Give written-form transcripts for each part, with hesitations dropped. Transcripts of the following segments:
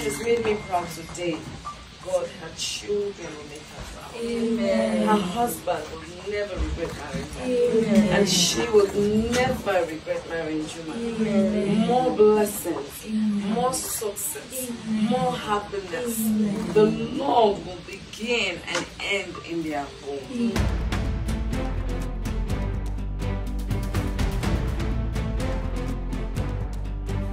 has made me proud today. God, her children will make her proud. Amen. Her husband will never regret marrying her. Amen. And she will never regret marrying Juma. Amen. More blessings, Amen. more success, Amen. more happiness. Amen. The love will begin and end in their home. Amen.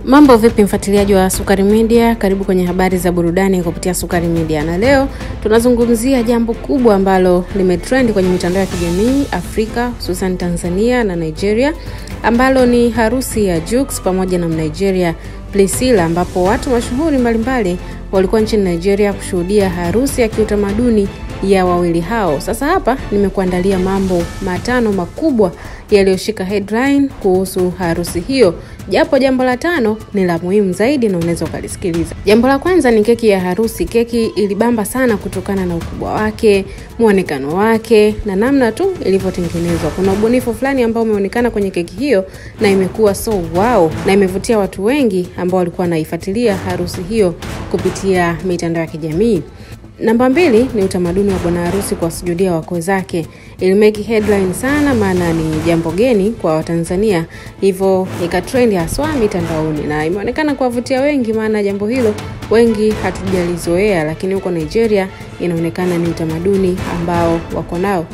Mambo vipi mfuatiliaji wa Sukari Media? Karibu kwenye habari za burudani kupitia Sukari Media. Na leo tunazungumzia jambo kubwa ambalo limetrend kwenye mitandao ya kijamii Afrika, hususan Tanzania na Nigeria, ambalo ni harusi ya Jux pamoja na Mnigeria Priscilla, ambapo watu mashuhuri mbalimbali walikuwa nchini Nigeria kushuhudia harusi ya kiutamaduni ya wawili hao. Sasa hapa nimekuandalia mambo matano makubwa yaliyoshika headline kuhusu harusi hiyo. Japo jambo la tano ni la muhimu zaidi na unaweza ukalisikiliza. Jambo la kwanza ni keki ya harusi. Keki ilibamba sana kutokana na ukubwa wake, muonekano wake na namna tu ilivyotengenezwa. Kuna ubunifu fulani ambao umeonekana kwenye keki hiyo na imekuwa so wow, na imevutia watu wengi ambao walikuwa wanaifuatilia harusi hiyo kupitia mitandao ya kijamii. Namba 2 ni utamaduni wa bwana harusi kwa sujudia wakwe zake. Ilimeki headline sana maana ni jambo geni kwa Watanzania, hivyo ikatrend haswa mitandaoni na imeonekana kuwavutia wengi maana jambo hilo wengi hatujalizoea, lakini huko Nigeria inaonekana ni utamaduni ambao wako nao.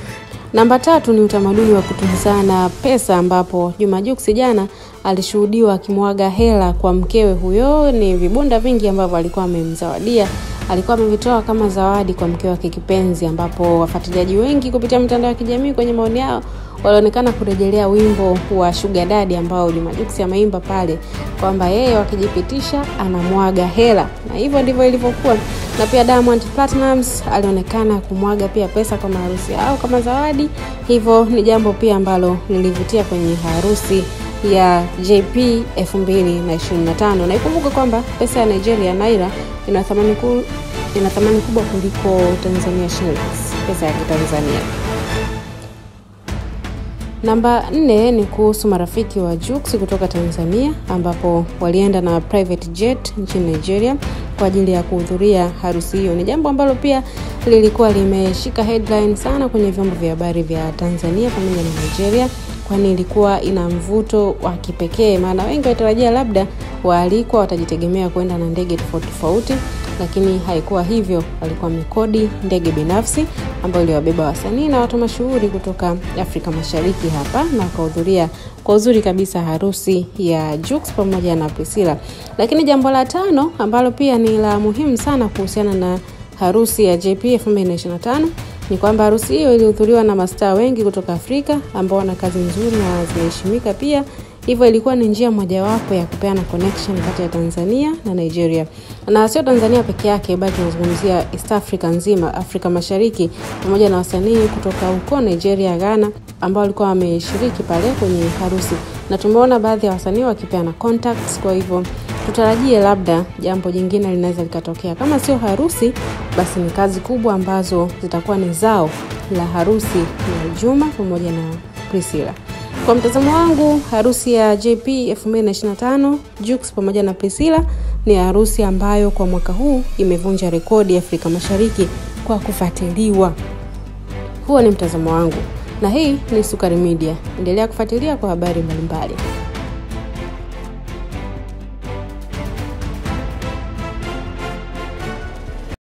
Namba 3 ni utamaduni wa kutunzana pesa, ambapo Juma Jux jana alishuhudiwa akimwaga hela kwa mkewe huyo. Ni vibunda vingi ambavyo alikuwa amemzawadia, alikuwa amevitoa kama zawadi kwa mkewe wake kipenzi, ambapo wafuatiliaji wengi kupitia mitandao ya kijamii kwenye maoni yao walionekana kurejelea wimbo wa Sugar Daddy ambao Juma Jux ameimba pale kwamba yeye wakijipitisha anamwaga hela, na hivyo ndivyo ilivyokuwa. Na pia Diamond Platnumz alionekana kumwaga pia pesa kwa harusi yao kama zawadi, hivyo ni jambo pia ambalo lilivutia kwenye harusi ya JP 2025. Na ikumbuke kwamba pesa ya Nigeria naira ina thamani kubwa kuliko Tanzania shillings, pesa ya Tanzania. Namba 4 ni kuhusu marafiki wa Jux kutoka Tanzania, ambapo walienda na private jet nchini Nigeria kwa ajili ya kuhudhuria harusi hiyo. Ni jambo ambalo pia lilikuwa limeshika headline sana kwenye vyombo vya habari vya Tanzania pamoja na Nigeria, kwani ilikuwa ina mvuto wa kipekee, maana wengi walitarajia labda waalikwa watajitegemea kwenda na ndege tofauti, lakini haikuwa hivyo. Walikuwa mikodi ndege binafsi ambayo iliwabeba wasanii na watu mashuhuri kutoka Afrika Mashariki hapa, na kuhudhuria kwa uzuri kabisa harusi ya Jux pamoja na Priscilla. Lakini jambo la 5 ambalo pia ni la muhimu sana kuhusiana na harusi ya JP 2025 ni kwamba harusi hiyo ilihudhuriwa na mastaa wengi kutoka Afrika ambao wana kazi nzuri na zinaheshimika pia. Hivyo ilikuwa ni njia mojawapo ya kupeana connection kati ya Tanzania na Nigeria. Na sio Tanzania peke yake, bali tunazungumzia East Africa nzima, Afrika Mashariki, pamoja na wasanii kutoka huko Nigeria, Ghana ambao walikuwa wameshiriki pale kwenye harusi. Na tumeona baadhi ya wasanii wakipeana contacts, kwa hivyo tutarajie labda jambo jingine linaweza likatokea. Kama sio harusi, basi ni kazi kubwa ambazo zitakuwa ni zao la harusi ya Juma pamoja na Priscilla. Kwa mtazamo wangu, harusi ya JP 2025 Jux pamoja na Priscilla ni harusi ambayo kwa mwaka huu imevunja rekodi ya Afrika Mashariki kwa kufuatiliwa. Huo ni mtazamo wangu, na hii ni Sukari Media. Endelea kufuatilia kwa habari mbalimbali.